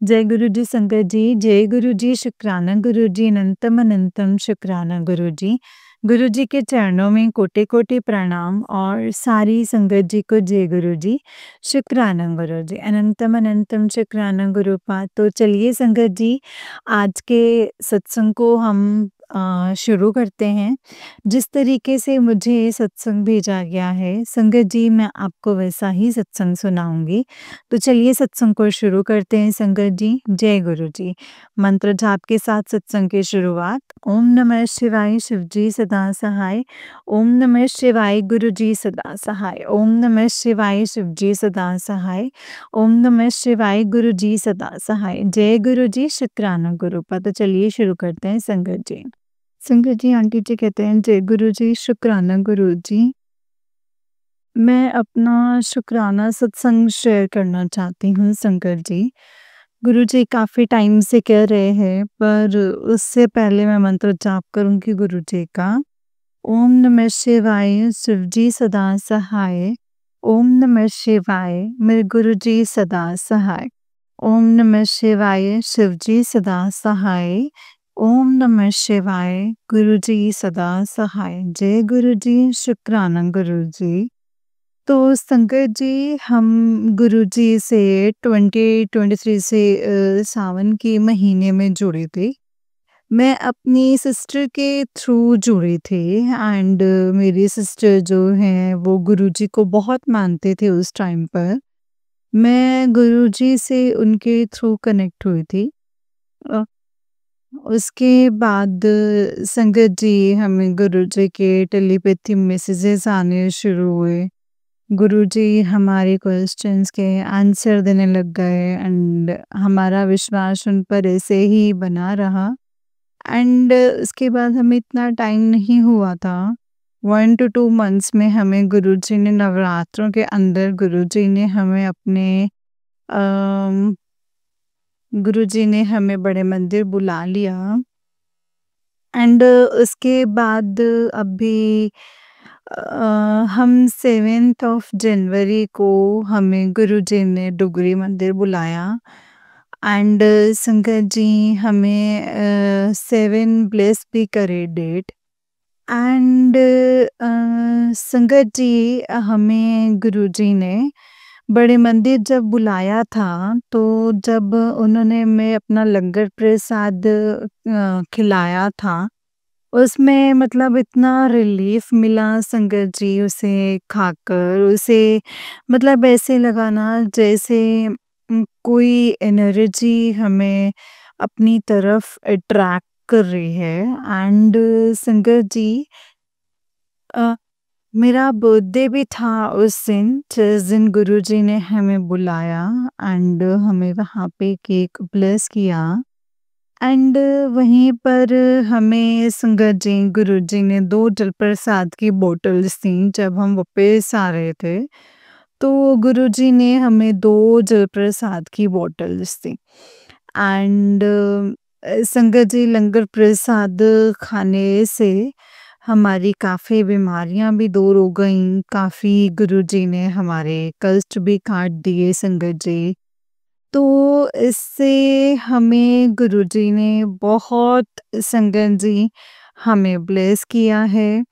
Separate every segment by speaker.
Speaker 1: जय गुरु जी संगत जी, जय गुरु जी, शुक्राना गुरु जी, अनंतम अनंतम शुक्राना गुरु जी। गुरु जी के चरणों में कोटि-कोटि प्रणाम और सारी संगत जी को जय गुरु जी, शुक्राना गुरु जी, अनंतम अनंतम शुक्राना गुरु पा। तो चलिए संगत जी, आज के सत्संग को हम शुरू करते हैं। जिस तरीके से मुझे सत्संग भेजा गया है, संगत जी मैं आपको वैसा ही सत्संग सुनाऊँगी। तो चलिए सत्संग को शुरू करते हैं संगत जी। जय गुरु जी। मंत्र जाप के साथ सत्संग की शुरुआत। ओम नमः शिवाय शिव जी सदा सहाय। ओम नमः शिवाय गुरु जी सदा सहाय। ओम नमः शिवाय शिव जी सदा सहाय। ओम नमः शिवाय गुरु जी सदा सहाय। जय गुरु जी, शुक्राना गुरु पा। तो चलिए शुरू करते हैं संगत जी। संगत जी, आंटी जी कहते हैं जय गुरु जी, शुक्राना गुरु जी। मैं अपना शुक्राना सत्संग शेयर करना चाहती हूँ संगत जी। गुरुजी काफ़ी टाइम से कह रहे हैं, पर उससे पहले मैं मंत्र जाप करूँगी गुरुजी का। ओम नमः शिवाय शिव जी सदा सहाय। ओम नमः शिवाय मेरे गुरुजी सदा सहाय। ओम नमः शिवाय शिव जी सदा सहाय। ओम नमः शिवाय गुरुजी सदा सहाय। जय गुरु जी, शुक्राना गुरु जी। तो संगत जी, हम गुरुजी से 2023 से सावन के महीने में जुड़े थे। मैं अपनी सिस्टर के थ्रू जुड़ी थी एंड मेरी सिस्टर जो हैं वो गुरुजी को बहुत मानते थे उस टाइम पर। मैं गुरुजी से उनके थ्रू कनेक्ट हुई थी। अ, उसके बाद संगत जी, हमें गुरुजी के टेलीपैथी मैसेजेस आने शुरू हुए। गुरुजी हमारे क्वेश्चंस के आंसर देने लग गए एंड हमारा विश्वास उन पर ऐसे ही बना रहा। एंड उसके बाद हमें इतना टाइम नहीं हुआ था, 1 to 2 मंथ्स में हमें गुरुजी ने नवरात्रों के अंदर गुरुजी ने हमें अपने अम, गुरुजी ने हमें बड़े मंदिर बुला लिया। एंड उसके बाद अभी हम 7th ऑफ जनवरी को हमें गुरुजी ने डुगरी मंदिर बुलाया एंड संगत जी हमें 7 ब्लेस भी करे डेट। एंड संगत जी हमें गुरुजी ने बड़े मंदिर जब बुलाया था, तो जब उन्होंने हमें अपना लंगर प्रसाद खिलाया था, उसमें मतलब इतना रिलीफ मिला संगत जी उसे खाकर। उसे मतलब ऐसे लगा ना जैसे कोई एनर्जी हमें अपनी तरफ अट्रैक्ट कर रही है। एंड संगत जी, अ, मेरा बर्थडे भी था उस दिन जिस दिन गुरुजी ने हमें बुलाया एंड हमें वहाँ पे केक ब्लेस किया। एंड वहीं पर हमें संगत जी गुरुजी ने 2 जलप्रसाद की बॉटल्स दी जब हम वापस आ रहे थे। तो गुरुजी ने हमें 2 जलप्रसाद की बॉटल्स दी। एंड संगत जी, लंगर प्रसाद खाने से हमारी काफ़ी बीमारियां भी दूर हो गईं, काफ़ी गुरुजी ने हमारे कष्ट भी काट दिए संगत जी। तो इससे हमें गुरुजी ने बहुत संगत जी हमें ब्लेस किया है।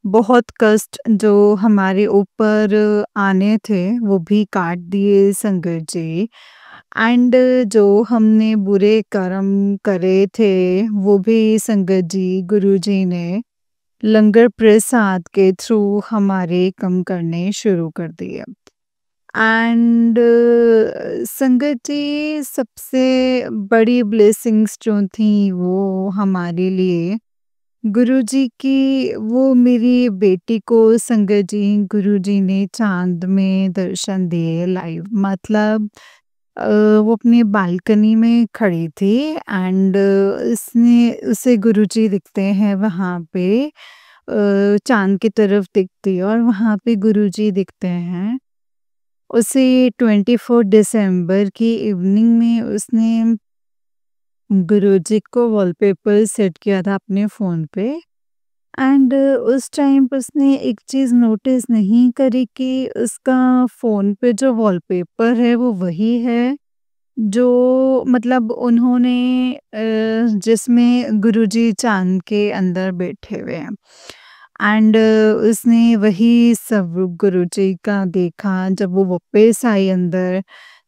Speaker 1: बहुत कष्ट जो हमारे ऊपर आने थे वो भी काट दिए संगत जी। एंड जो हमने बुरे कर्म करे थे वो भी संगत जी गुरुजी ने लंगर प्रसाद के थ्रू हमारे कम करने शुरू कर दिए। एंड संगत जी, सबसे बड़ी ब्लेसिंग्स जो थी वो हमारे लिए गुरुजी की, वो मेरी बेटी को संगत जी गुरुजी ने चांद में दर्शन दिए लाइव। मतलब वो अपनी बालकनी में खड़ी थी एंड उसने उसे गुरुजी दिखते हैं वहाँ पे, चांद की तरफ दिखती है और वहाँ पे गुरुजी दिखते हैं। उसे 24 दिसंबर की इवनिंग में उसने गुरुजी को वॉलपेपर सेट किया था अपने फ़ोन पे। एंड उस टाइम पे उसने एक चीज़ नोटिस नहीं करी कि उसका फ़ोन पे जो वॉलपेपर है वो वही है जो मतलब उन्होंने जिसमें गुरुजी चाँद के अंदर बैठे हुए हैं एंड उसने वही सब गुरुजी का देखा जब वो वापस आई अंदर,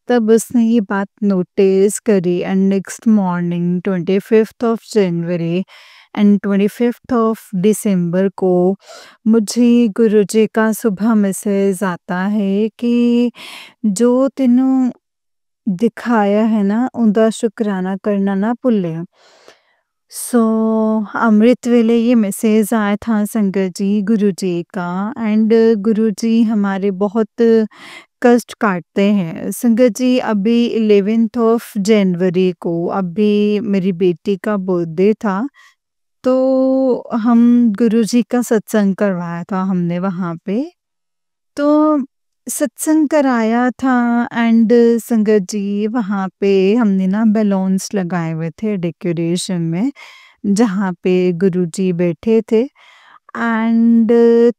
Speaker 1: तब उसने ये बात नोटिस करी and next morning 25th of January and 25th of December को मुझे गुरुजी का सुबह मैसेज आता है कि जो तेनों दिखाया है ना, उनका शुक्राना करना ना भुल्लियो। सो अमृत वेले ये मैसेज आया था संगत जी गुरुजी का एंड गुरुजी हमारे बहुत कष्ट काटते हैं। संगत जी अभी 11th ऑफ जनवरी को अभी मेरी बेटी का बर्थडे था, तो हम गुरुजी का सत्संग करवाया था हमने वहाँ पे। तो सत्संग कराया था एंड संगत जी वहाँ पे हमने ना बैलून्स लगाए हुए थे डेकोरेशन में, जहाँ पे गुरुजी बैठे थे एंड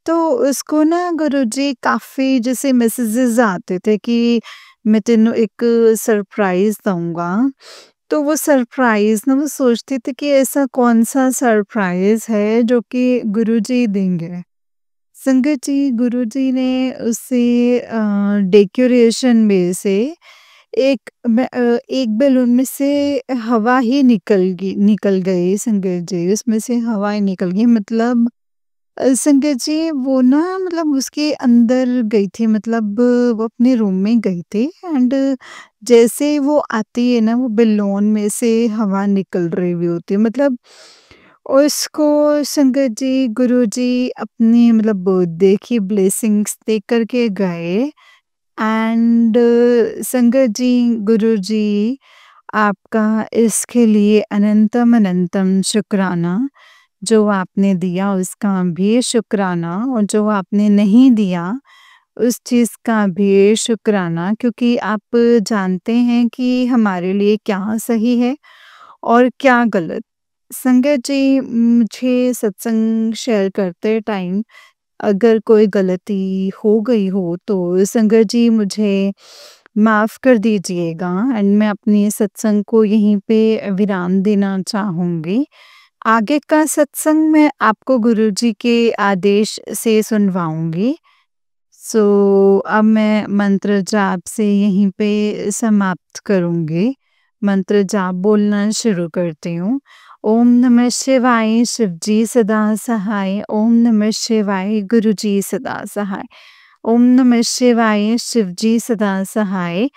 Speaker 1: तो उसको ना गुरुजी काफ़ी जैसे मैसेजेस आते थे कि मैं तेनों एक सरप्राइज़ दूँगा। तो वो सरप्राइज़ ना वो सोचती थी कि ऐसा कौन-सा सरप्राइज़ है जो कि गुरुजी देंगे। संगत जी गुरुजी ने उसे डेकोरेशन में से एक बैलून में से हवा ही निकल गई संगत जी, उसमें से हवा ही निकल गई मतलब संगत जी वो ना मतलब उसके अंदर गई थी मतलब वो अपने रूम में गई थी एंड जैसे वो आती है ना वो बैलून में से हवा निकल रही हुई होती है मतलब उसको संगत जी गुरुजी अपनी मतलब बर्थडे की ब्लेसिंग्स दे कर के गए एंड संगत जी गुरुजी आपका इसके लिए अनंतम अनंतम शुक्राना। जो आपने दिया उसका भी शुक्राना और जो आपने नहीं दिया उस चीज़ का भी शुक्राना, क्योंकि आप जानते हैं कि हमारे लिए क्या सही है और क्या गलत। संगत जी मुझे सत्संग शेयर करते टाइम अगर कोई गलती हो गई हो तो संगत जी मुझे माफ़ कर दीजिएगा एंड मैं अपनी सत्संग को यहीं पे विराम देना चाहूँगी। आगे का सत्संग मैं आपको गुरुजी के आदेश से सुनवाऊँगी। सो अब मैं मंत्र जाप से यहीं पे समाप्त करूँगी। मंत्र जाप बोलना शुरू करती हूँ। ओम नमः शिवाय शिवजी सदा सहाय, ओम नमः शिवाय गुरुजी सदा सहाय, ओम नमः शिवाय शिवजी सदा सहाय,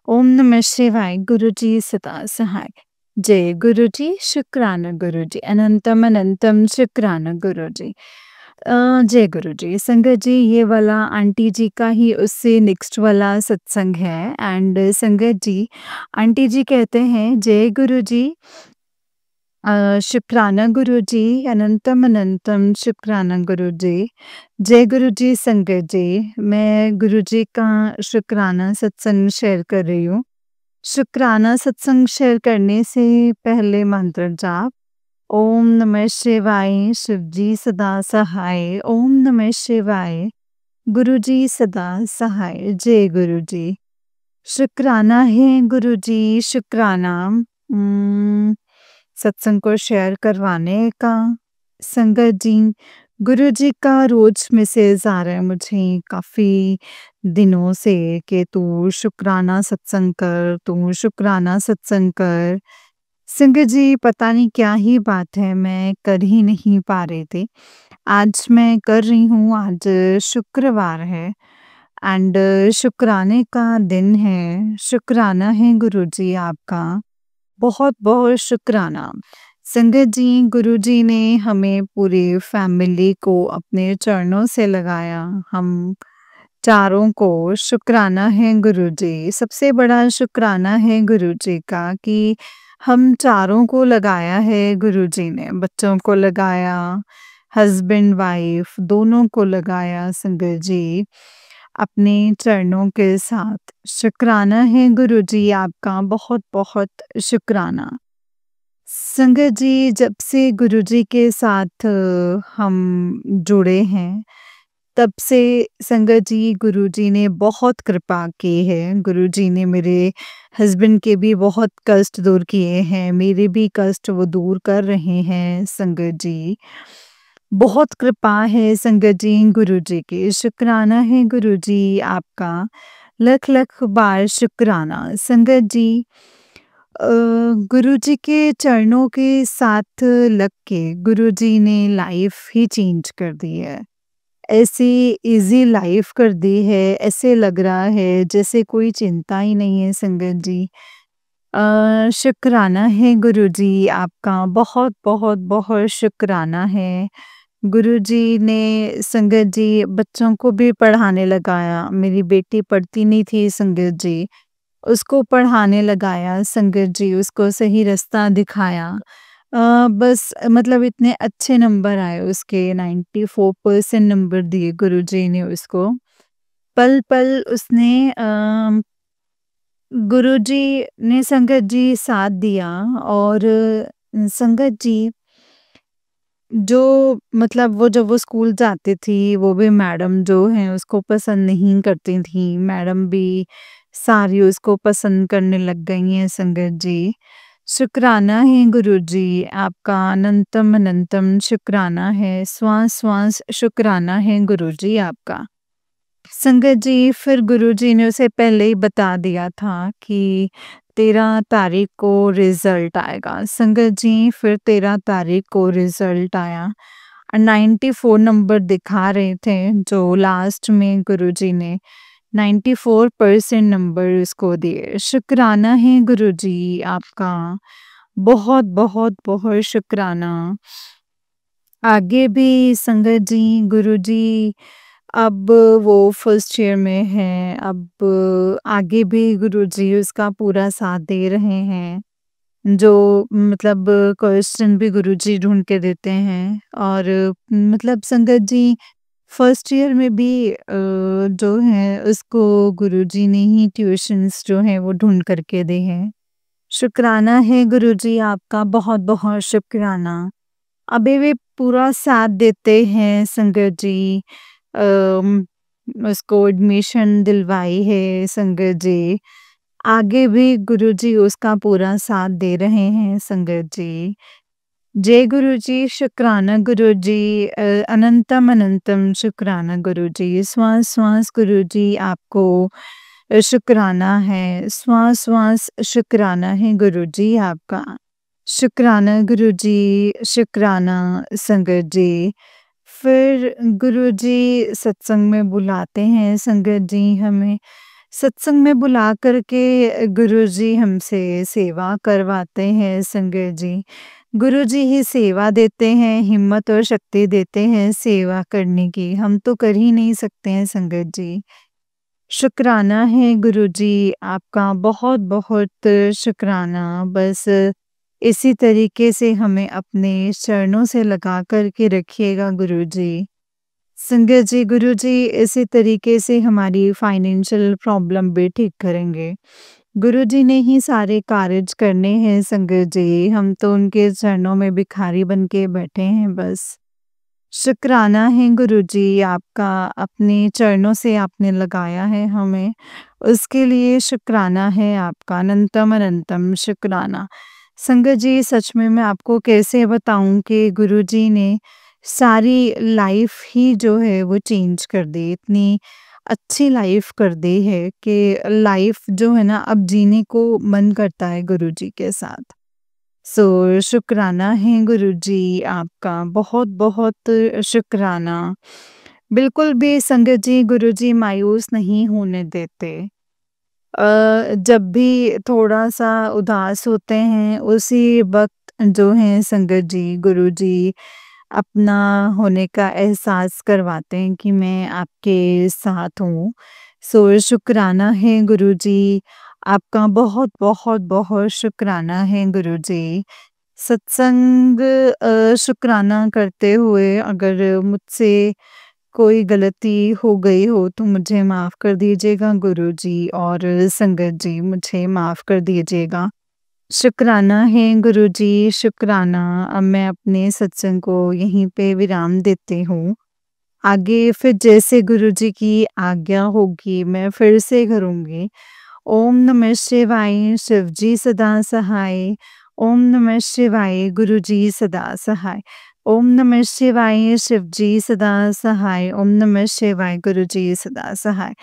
Speaker 1: ओम नमः शिवाय गुरुजी सदा सहाय। जय गुरुजी, शुक्राना गुरुजी, अनंतम अनंतम शुक्राना गुरुजी। जय गुरुजी। संगत जी ये वाला आंटी जी का ही उससे नेक्स्ट वाला सत्संग है एंड संगत जी आंटी जी कहते हैं जय गुरुजी, शुक्राना गुरुजी, अनंतम अनंतम शुक्राना गुरुजी। जय गुरुजी संगत जी, मैं गुरुजी का शुक्राना सत्संग शेयर कर रही हूँ। शुक्राना सत्संग शेयर करने से पहले मंत्र जाप। ओम नमः शिवाय शिवजी सदा सहाय, ओम नमः शिवाय गुरुजी सदा सहाय। जय गुरुजी। शुक्राना है गुरुजी, शुक्राना सत्संग को शेयर करवाने का। संगत जी गुरुजी का रोज मैसेज आ रहा है मुझे काफ़ी दिनों से कि तू शुक्राना सत्संग कर, तू शुक्राना सत्संग कर। संगत जी पता नहीं क्या ही बात है, मैं कर ही नहीं पा रही थी। आज मैं कर रही हूँ, आज शुक्रवार है एंड शुक्राने का दिन है। शुक्राना है गुरुजी आपका, बहुत-बहुत शुक्राना। संगत जी गुरुजी ने हमें पूरी फैमिली को अपने चरणों से लगाया। हम चारों को शुक्राना है गुरुजी। सबसे बड़ा शुक्राना है गुरुजी का कि हम चारों को लगाया है गुरुजी ने। बच्चों को लगाया, हस्बैंड वाइफ दोनों को लगाया संगत जी अपने चरणों के साथ। शुक्राना है गुरुजी आपका, बहुत-बहुत शुक्राना। संगत जी जब से गुरुजी के साथ हम जुड़े हैं तब से संगत जी गुरुजी ने बहुत कृपा की है। गुरुजी ने मेरे हस्बैंड के भी बहुत कष्ट दूर किए हैं, मेरे भी कष्ट वो दूर कर रहे हैं संगत जी। बहुत कृपा है संगत जी गुरुजी की, शुक्राना है गुरुजी आपका, लख-लख बार शुक्राना। संगत जी गुरुजी के चरणों के साथ लग के गुरुजी ने लाइफ ही चेंज कर दी है। ऐसी ईज़ी लाइफ कर दी है, ऐसे लग रहा है जैसे कोई चिंता ही नहीं है संगत जी। शुक्राना है गुरुजी आपका, बहुत-बहुत बहुत शुक्राना है। गुरुजी ने संगत जी बच्चों को भी पढ़ाने लगाया, मेरी बेटी पढ़ती नहीं थी संगत जी, उसको पढ़ाने लगाया संगत जी, उसको सही रास्ता दिखाया। बस मतलब इतने अच्छे नंबर आए उसके 94% नंबर दिए गुरुजी ने उसको। पल-पल उसने गुरुजी ने संगत जी साथ दिया और संगत जी जो मतलब वो जब वो स्कूल जाती थी, वो भी मैडम जो हैं उसको पसंद नहीं करती थी, मैडम भी सारी उसको पसंद करने लग गई हैं संगत जी। शुक्राना है गुरुजी आपका, अनंतम अनंतम शुक्राना है, श्वास-श्वास शुक्राना है गुरुजी आपका। संगत जी फिर गुरुजी ने उसे पहले ही बता दिया था कि 13 तारीख को रिजल्ट आएगा। संगत जी फिर 13 तारीख को रिजल्ट आया। 94 नंबर दिखा रहे थे जो लास्ट में गुरुजी ने 94% नंबर उसको दिए। शुक्राना है गुरुजी आपका, बहुत बहुत बहुत शुक्राना। आगे भी संगत जी गुरुजी अब वो फर्स्ट ईयर में है, अब आगे भी गुरुजी उसका पूरा साथ दे रहे हैं। जो मतलब क्वेश्चन भी गुरुजी ढूँढ के देते हैं और मतलब संगत जी फर्स्ट ईयर में भी जो है उसको गुरुजी ने ही ट्यूशन्स जो हैं वो ढूँढ कर के दी हैं। शुक्राना है गुरुजी आपका, बहुत-बहुत शुक्राना। अभी भी पूरा साथ देते हैं संगत जी। अम, उसको एडमिशन दिलवाई है संगत जी। आगे भी गुरुजी उसका पूरा साथ दे रहे हैं संगत जी। जय गुरुजी, शुक्राना गुरुजी, अनंतम अनंतम शुक्राना गुरुजी। श्वास-श्वास गुरुजी आपको शुक्राना है, श्वास-श्वास शुक्राना है गुरुजी आपका। शुक्राना गुरुजी, शुक्राना संगत जी। फिर गुरुजी सत्संग में बुलाते हैं संगत जी हमें। सत्संग में बुला कर के गुरुजी हमसे सेवा करवाते हैं संगत जी। गुरुजी ही सेवा देते हैं, हिम्मत और शक्ति देते हैं सेवा करने की, हम तो कर ही नहीं सकते हैं संगत जी। शुक्राना है गुरुजी आपका, बहुत-बहुत शुक्राना। बस इसी तरीके से हमें अपने चरणों से लगा कर के रखिएगा गुरुजी। संगत जी गुरुजी इसी तरीके से हमारी फाइनेंशियल प्रॉब्लम भी ठीक करेंगे। गुरुजी ने ही सारे कार्य करने हैं संगत जी, हम तो उनके चरणों में भिखारी बन के बैठे हैं बस। शुक्राना है गुरुजी आपका, अपने चरणों से आपने लगाया है हमें, उसके लिए शुक्राना है आपका, अनंतम अनंतम शुक्राना। संगत जी सच में मैं आपको कैसे बताऊँ कि गुरुजी ने सारी लाइफ ही जो है वो चेंज कर दी, इतनी अच्छी लाइफ कर दी है कि लाइफ जो है ना अब जीने को मन करता है गुरुजी के साथ। सो शुक्राना है गुरुजी आपका, बहुत-बहुत शुक्राना। बिल्कुल भी संगत जी गुरुजी मायूस नहीं होने देते। जब भी थोड़ा-सा उदास होते हैं उसी वक़्त जो है संगत जी गुरुजी अपना होने का एहसास करवाते हैं कि मैं आपके साथ हूँ। सो शुक्राना है गुरुजी आपका, बहुत-बहुत बहुत शुक्राना है गुरुजी। सत्संग शुक्राना करते हुए अगर मुझसे कोई गलती हो गई हो तो मुझे माफ़ कर दीजिएगा गुरुजी और संगत जी मुझे माफ़ कर दीजिएगा। शुक्राना है गुरुजी, शुक्राना। अब मैं अपने सत्संग को यहीं पे विराम देती हूँ। आगे फिर जैसे गुरुजी की आज्ञा होगी मैं फिर से करूँगी। ओम नमः शिवाय शिवजी सदा सहाय। ओम नमः शिवाय गुरुजी सदा सहाय। ओम नमः शिवाय शिवजी सदा सहाय। ओम नमः शिवाय गुरुजी सदा सहाय।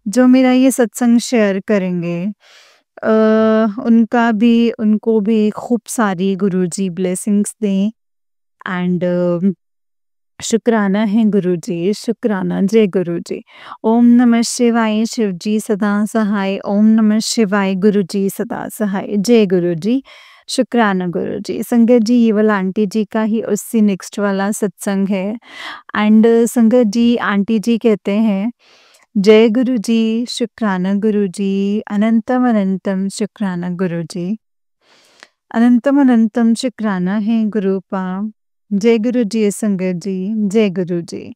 Speaker 1: जो मेरा ये सत्संग शेयर करेंगे उनको भी खूब सारी गुरुजी ब्लेसिंग्स दें एंड शुक्राना है गुरुजी, शुक्राना जय गुरुजी। ओम नमः शिवाय शिवजी सदा सहाय। ओम नमः शिवाय गुरुजी सदा सहाय। जय गुरुजी, शुक्राना गुरुजी। संगत जी ये वाला आंटी जी का ही उससे नेक्स्ट वाला सत्संग है एंड संगत जी आंटी जी कहते हैं जय गुरुजी, शुक्राना गुरुजी, अनंतम अनंतम शुक्राना गुरुजी। अनंतम अनंतम शुक्राना है गुरुपा। जय गुरु जी संगत जी, जय गुरु जी।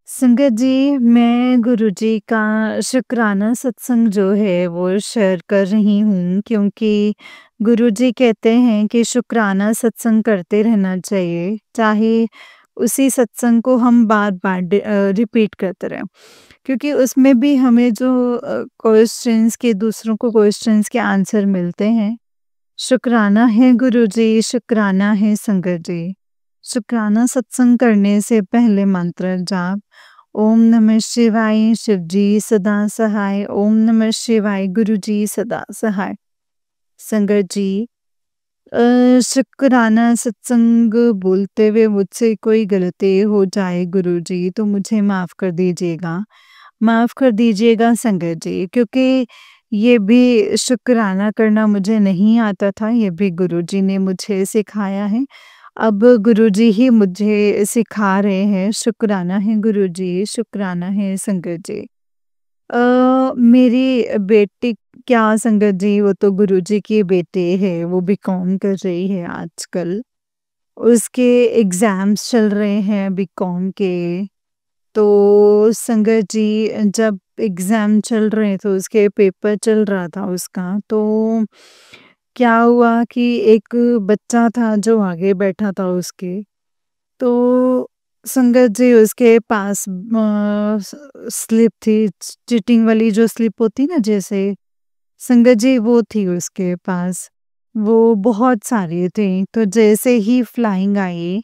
Speaker 1: संगत जी मैं गुरु जी का शुक्राना सत्संग जो है वो शेयर कर रही हूँ क्योंकि गुरु जी कहते हैं कि शुक्राना सत्संग करते रहना चाहिए, चाहे उसी सत्संग को हम बार-बार रिपीट करते रहें। क्योंकि उसमें भी हमें जो क्वेश्चंस के दूसरों को क्वेश्चंस के आंसर मिलते हैं। शुक्राना है गुरु जी, शुक्राना है संगत जी। शुक्राना सत्संग करने से पहले मंत्र जाप ओम नमः शिवाय शिवजी सदा सहाय। ओम नमः शिवाय गुरुजी सदा सहाय। संगत जी शुक्राना सत्संग बोलते हुए मुझसे कोई गलती हो जाए गुरुजी तो मुझे माफ़ कर दीजिएगा। माफ़ कर दीजिएगा संगत जी क्योंकि ये भी शुक्राना करना मुझे नहीं आता था, ये भी गुरुजी ने मुझे सिखाया है। अब गुरुजी ही मुझे सिखा रहे हैं, शुक्राना है गुरुजी, शुक्राना है संगत जी। मेरी बेटी क्या संगत जी वो तो गुरुजी की बेटी है, वो बीकॉम कर रही है आजकल। उसके एग्ज़ाम्स चल रहे हैं बीकॉम के। तो संगत जी जब एग्ज़ाम चल रहे तो उसके पेपर चल रहा था उसका, तो क्या हुआ कि एक बच्चा था जो आगे बैठा था उसके, तो संगत जी उसके पास स्लिप थी, चीटिंग वाली जो स्लिप होती ना जैसे, संगत जी वो थी उसके पास। वो बहुत सारी थी, तो जैसे ही फ्लाइंग आई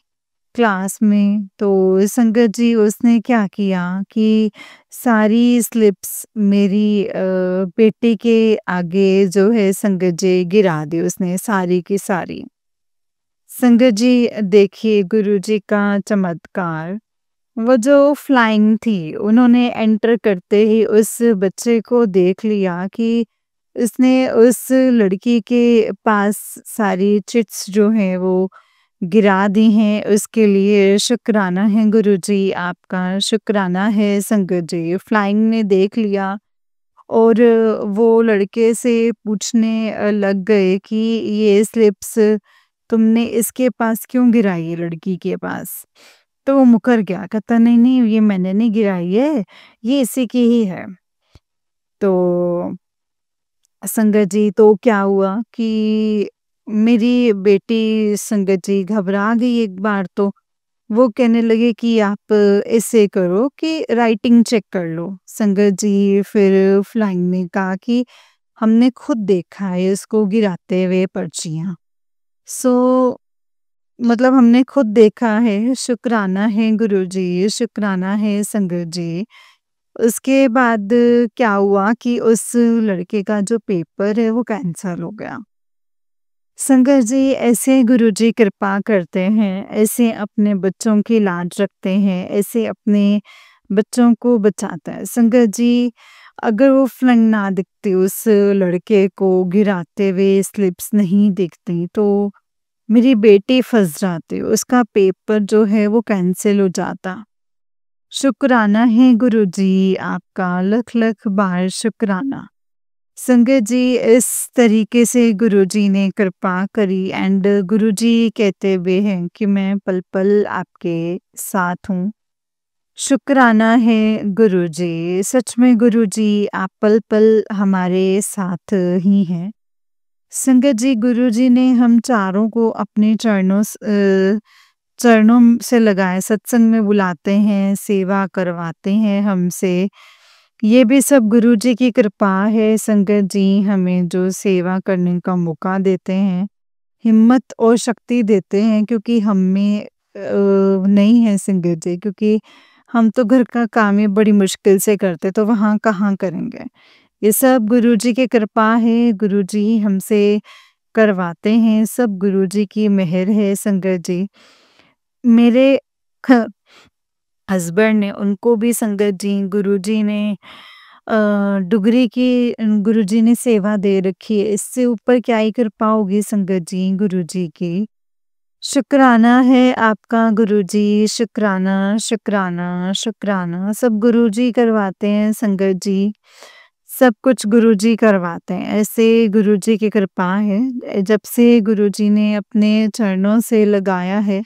Speaker 1: क्लास में तो संगत जी उसने क्या किया कि सारी स्लिप्स मेरी बेटी के आगे जो है संगत जी गिरा दी उसने सारी की सारी। संगत जी देखिए गुरुजी का चमत्कार। वो जो फ्लाइंग थी उन्होंने एंटर करते ही उस बच्चे को देख लिया कि उसने उस लड़की के पास सारी चिट्स जो हैं वो गिरा दी हैं, उसके लिए शुक्राना है गुरुजी आपका, शुक्राना है संगत जी। फ्लाइंग ने देख लिया और वो लड़के से पूछने लग गए कि ये स्लिप्स तुमने इसके पास क्यों गिराई है लड़की के पास? तो वो मुकर गया, कहता नहीं, नहीं ये मैंने नहीं गिराई है, ये इसी की ही है। तो संगत जी तो क्या हुआ कि मेरी बेटी संगत जी घबरा गई एक बार तो। वो कहने लगे कि आप ऐसे करो कि राइटिंग चेक कर लो। संगत जी फिर फ्लाइंग ने कहा कि हमने खुद देखा है इसको गिराते हुए पर्चियाँ। सो मतलब हमने खुद देखा है, शुक्राना है गुरुजी, शुक्राना है संगत जी। उसके बाद क्या हुआ कि उस लड़के का जो पेपर है वो कैंसल हो गया। संगत जी ऐसे गुरुजी कृपा करते हैं, ऐसे अपने बच्चों की लाज रखते हैं, ऐसे अपने बच्चों को बचाते हैं। संगत जी अगर वो फ्लंग ना दिखती उस लड़के को गिराते हुए स्लिप्स नहीं दिखती तो मेरी बेटी फँस जाती, उसका पेपर जो है वो कैंसल हो जाता। शुक्राना है गुरुजी आपका, लख-लख बार शुक्राना। संगत जी इस तरीके से गुरुजी ने कृपा करी एंड गुरुजी कहते हुए हैं कि मैं पल-पल आपके साथ हूँ। शुक्राना है गुरुजी, सच में गुरुजी आप पल-पल हमारे साथ ही हैं। संगत जी गुरुजी ने हम चारों को अपने चरणों चरणों से लगाए, सत्संग में बुलाते हैं, सेवा करवाते हैं हमसे। ये भी सब गुरुजी की कृपा है संगत जी, हमें जो सेवा करने का मौका देते हैं, हिम्मत और शक्ति देते हैं, क्योंकि हम में नहीं है संगत जी, क्योंकि हम तो घर का काम ही बड़ी मुश्किल से करते, तो वहाँ कहाँ करेंगे। ये सब गुरुजी की कृपा है, गुरुजी ही हमसे करवाते हैं, सब गुरुजी की मेहर है संगत जी। मेरे हस्बैंड ने, उनको भी संगत जी गुरुजी ने डुगरी की गुरुजी ने सेवा दे रखी है। इससे ऊपर क्या ही कृपा होगी संगत जी गुरुजी की। शुक्राना है आपका गुरुजी, शुक्राना, शुक्राना, शुक्राना। सब गुरुजी करवाते हैं संगत जी। सब कुछ गुरुजी करवाते हैं। ऐसे गुरुजी की कृपा है। जब से गुरुजी ने अपने चरणों से लगाया है,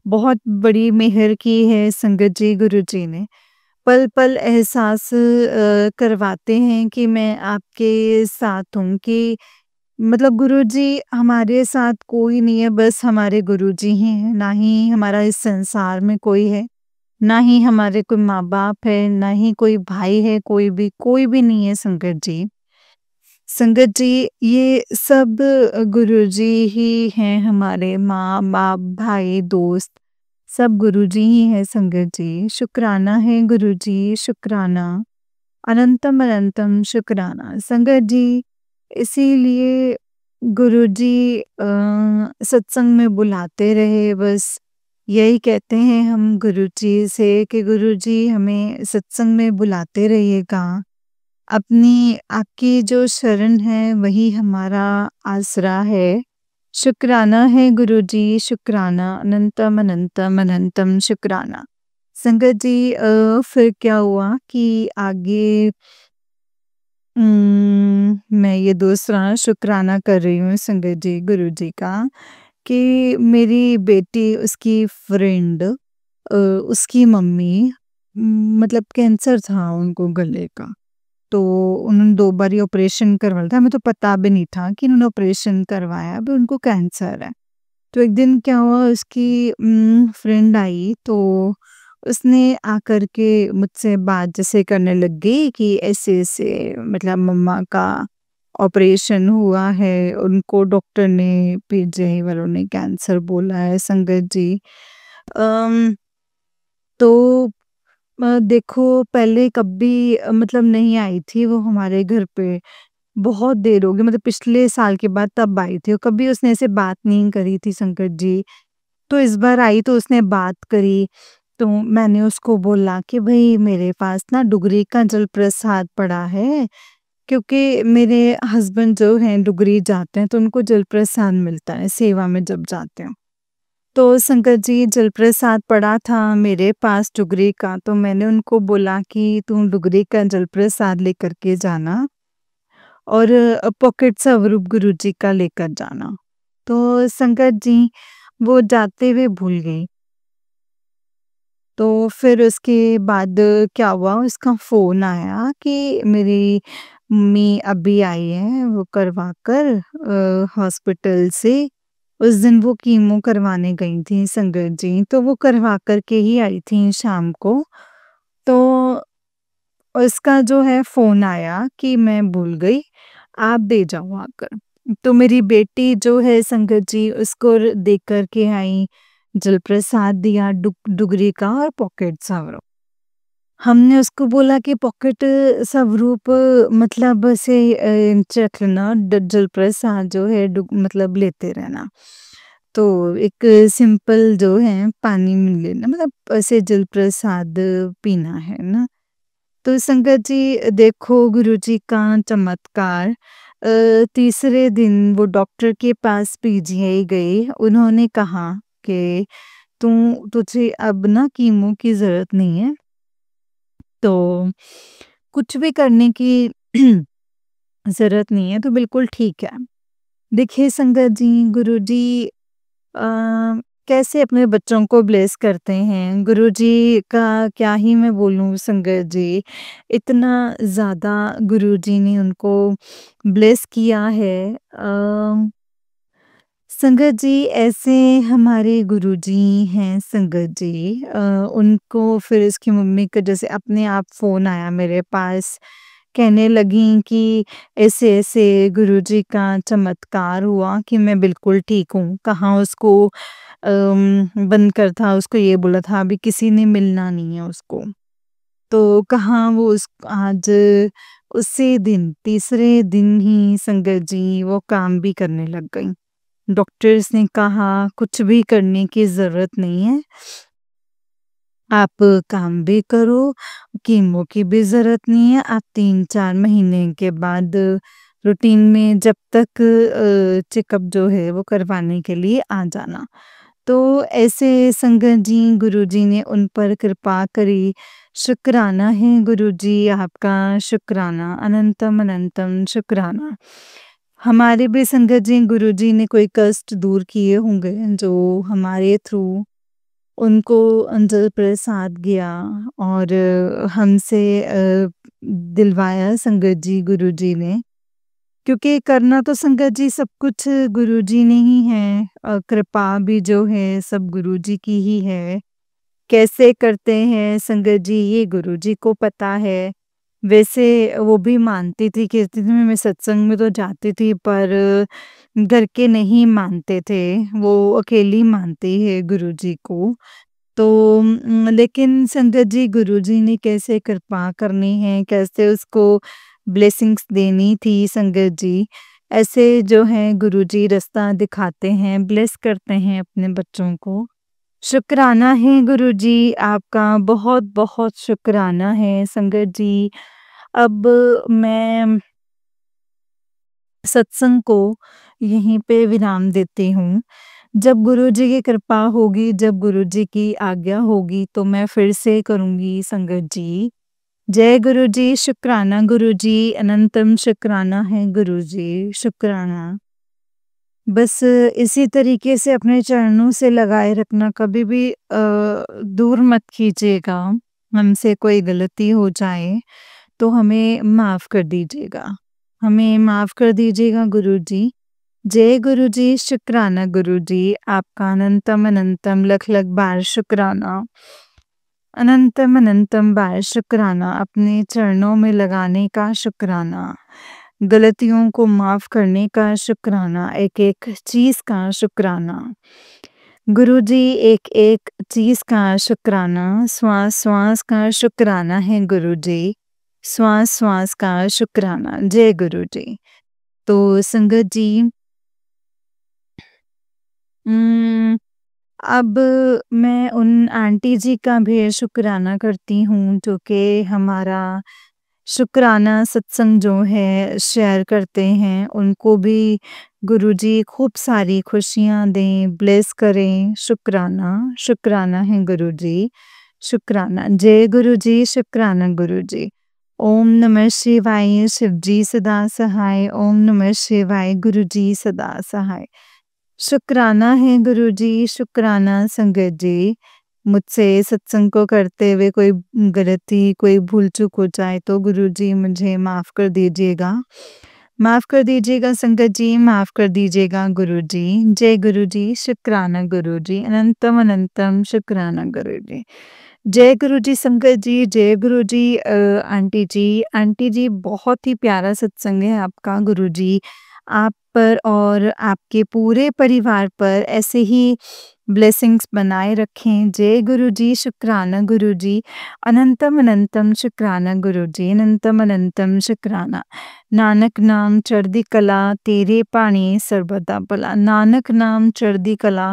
Speaker 1: बहुत बड़ी मेहर की है संगत जी गुरुजी ने। पल-पल एहसास करवाते हैं कि मैं आपके साथ हूँ, कि मतलब गुरुजी हमारे साथ कोई नहीं है, बस हमारे गुरुजी ही हैं, ना ही हमारा इस संसार में कोई है, ना ही हमारे कोई माँ-बाप है, ना ही कोई भाई है, कोई भी नहीं है संगत जी। संगत जी, ये सब गुरुजी ही हैं हमारे माँ-बाप, भाई, दोस्त, सब गुरुजी ही हैं संगत जी। शुक्राना है गुरुजी, शुक्राना, अनंतम अनंतम शुक्राना। संगत जी, इसीलिए गुरुजी सत्संग में बुलाते रहे, बस यही कहते हैं हम गुरुजी से कि गुरुजी हमें सत्संग में बुलाते रहिएगा। अपनी आपकी जो शरण है वही हमारा आसरा है। शुक्राना है गुरुजी, शुक्राना, अनंतम अनंतम अनंतम शुक्राना। संगत जी फिर क्या हुआ कि आगे मैं ये दूसरा शुक्राना कर रही हूँ संगत जी गुरुजी का, कि मेरी बेटी, उसकी फ्रेंड, उसकी मम्मी, मतलब कैंसर था उनको गले का। तो उन्होंने 2 बारी ऑपरेशन करवाया था, हमें तो पता भी नहीं था कि उन्होंने ऑपरेशन करवाया, अभी उनको कैंसर है। तो एक दिन क्या हुआ, उसकी फ्रेंड आई, तो उसने आकर के मुझसे बात जैसे करने लग गई कि ऐसे-ऐसे मतलब मम्मा का ऑपरेशन हुआ है, उनको डॉक्टर ने, पीजीआई वालों ने कैंसर बोला है संगत जी। अम, तो देखो पहले कभी मतलब नहीं आई थी वो हमारे घर पे, बहुत देर हो गई, मतलब पिछले साल के बाद तब आई थी और कभी उसने ऐसे बात नहीं करी थी संकट जी। तो इस बार आई तो उसने बात करी, तो मैंने उसको बोला कि भई मेरे पास ना डुगरी का जल प्रसाद पड़ा है, क्योंकि मेरे हस्बैंड जो हैं डुगरी जाते हैं तो उनको जल प्रसाद मिलता है सेवा में जब जाते हैं। तो संकट जी जल प्रसाद पड़ा था मेरे पास डुगरी का, तो मैंने उनको बोला कि तुम डुगरी का जल प्रसाद लेकर के जाना और पॉकेट स्वरूप गुरुजी का लेकर जाना। तो संकट जी वो जाते हुए भूल गई। तो फिर उसके बाद क्या हुआ, उसका फ़ोन आया कि मेरी मम्मी अभी आई हैं वो करवा कर हॉस्पिटल से। उस दिन वो कीमो करवाने गई थी संगत जी, तो वो करवा कर के ही आई थी शाम को। तो उसका जो है फ़ोन आया कि मैं भूल गई, आप दे जाओ आकर। तो मेरी बेटी जो है संगत जी उसको दे कर के आई, जल प्रसाद दिया डुगरी का और पॉकेट स्वरूप। हमने उसको बोला कि पॉकेट स्वरूप मतलब ऐसे रख लेना, जल प्रसाद जो है मतलब लेते रहना। तो एक सिंपल जो है पानी में लेना, मतलब ऐसे जल प्रसाद पीना है ना। तो संगत जी देखो गुरुजी का चमत्कार। तीसरे दिन वो डॉक्टर के पास पीजीआई गए, उन्होंने कहा कि तुझे अब ना कीमो की ज़रूरत नहीं है, तो कुछ भी करने की ज़रूरत नहीं है, तो बिल्कुल ठीक है। देखिए संगत जी, गुरुजी अ, कैसे अपने बच्चों को ब्लेस करते हैं, गुरुजी का क्या ही मैं बोलूँ संगत जी, इतना ज़्यादा गुरुजी ने उनको ब्लेस किया है। संगत जी ऐसे हमारे गुरुजी हैं संगत जी, उनको फिर इसकी मम्मी का जैसे अपने आप फ़ोन आया मेरे पास, कहने लगी कि ऐसे-ऐसे गुरुजी का चमत्कार हुआ कि मैं बिल्कुल ठीक हूँ। कहाँ उसको बंद कर था, उसको ये बोला था अभी किसी ने मिलना नहीं है उसको। तो कहाँ वो उस आज उसी दिन तीसरे दिन ही संगत जी वो काम भी करने लग गईं। डॉक्टर्स ने कहा कुछ भी करने की ज़रूरत नहीं है, आप काम भी करो, कीमो की भी ज़रूरत नहीं है, आप 3-4 महीने के बाद रूटीन में जब तक चेकअप जो है वो करवाने के लिए आ जाना। तो ऐसे संगत जी गुरुजी ने उन पर कृपा करी, शुक्राना है गुरुजी आपका, शुक्राना, अनंतम अनंतम शुक्राना। हमारे भी संगत जी गुरुजी ने कोई कष्ट दूर किए होंगे जो हमारे थ्रू उनको अंजल प्रसाद गया और हमसे दिलवाया संगत जी गुरुजी ने। क्योंकि करना तो संगत जी सब कुछ गुरुजी ने ही है, कृपा भी जो है सब गुरुजी की ही है। कैसे करते हैं संगत जी ये गुरुजी को पता है। वैसे वो भी मानती थी, कहती थी मैं सत्संग में तो जाती थी पर घर के नहीं मानते थे, वो अकेली मानती है गुरुजी को। तो लेकिन संगत जी गुरुजी ने कैसे कृपा करनी है, कैसे उसको ब्लेसिंग्स देनी थी संगत जी, ऐसे जो है गुरुजी रास्ता दिखाते हैं, ब्लेस करते हैं अपने बच्चों को। शुक्राना है गुरुजी आपका, बहुत-बहुत शुक्राना है संगत जी। अब मैं सत्संग को यहीं पे विराम देती हूँ। जब गुरुजी की कृपा होगी, जब गुरुजी की आज्ञा होगी तो मैं फिर से करूँगी संगत जी। जय गुरुजी, शुक्राना गुरुजी, अनंतम शुक्राना है गुरुजी, शुक्राना। बस इसी तरीके से अपने चरणों से लगाए रखना, कभी भी दूर मत कीजिएगा। हमसे कोई गलती हो जाए तो हमें माफ़ कर दीजिएगा। हमें माफ़ कर दीजिएगा गुरुजी। जय गुरुजी, शुक्राना गुरुजी, आपका अनंतम अनंतम लख लख बार शुक्राना। अनंतम अनंतम बार शुक्राना, अपने चरणों में लगाने का शुक्राना, गलतियों को माफ़ करने का शुक्राना, एक-एक चीज़ का शुक्राना। गुरुजी एक-एक चीज़ का शुक्राना, श्वास-श्वास का शुक्राना है गुरुजी, श्वास-श्वास का शुक्राना। जय गुरुजी। तो संगत जी उम, अब मैं उन आंटी जी का भी शुक्राना करती हूँ जो कि हमारा शुक्राना सत्संग जो है शेयर करते हैं, उनको भी गुरुजी खूब सारी खुशियाँ दें, ब्लेस करें, शुक्राना, शुक्राना है गुरुजी, शुक्राना। जय गुरुजी, शुक्राना गुरुजी। ओम नमः शिवाय, शिवजी सदा सहाय, ओम नमः शिवाय, गुरुजी सदा सहाय। शुक्राना है गुरुजी, शुक्राना संगत जी। मुझसे सत्संग को करते हुए कोई गलती, कोई भूल-चूक हो जाए तो गुरुजी मुझे माफ़ कर दीजिएगा। माफ़ कर दीजिएगा संगत जी, माफ़ कर दीजिएगा गुरुजी। जय गुरुजी, शुक्राना गुरुजी, अनंतम अनंतम शुक्राना गुरुजी। जय गुरुजी संगत जी, जय गुरुजी आंटी जी। आंटी जी बहुत ही प्यारा सत्संग है आपका गुरुजी। आप पर और आपके पूरे परिवार पर ऐसे ही ब्लेसिंग्स बनाए रखें। जय गुरुजी, शुक्राना गुरुजी, अनंतम अनंतम शुक्राना गुरुजी, अनंतम अनंतम शुक्राना। नानक नाम चढ़दी कला, तेरे पाणी सर्बदा भला। नानक नाम चढ़दी कला,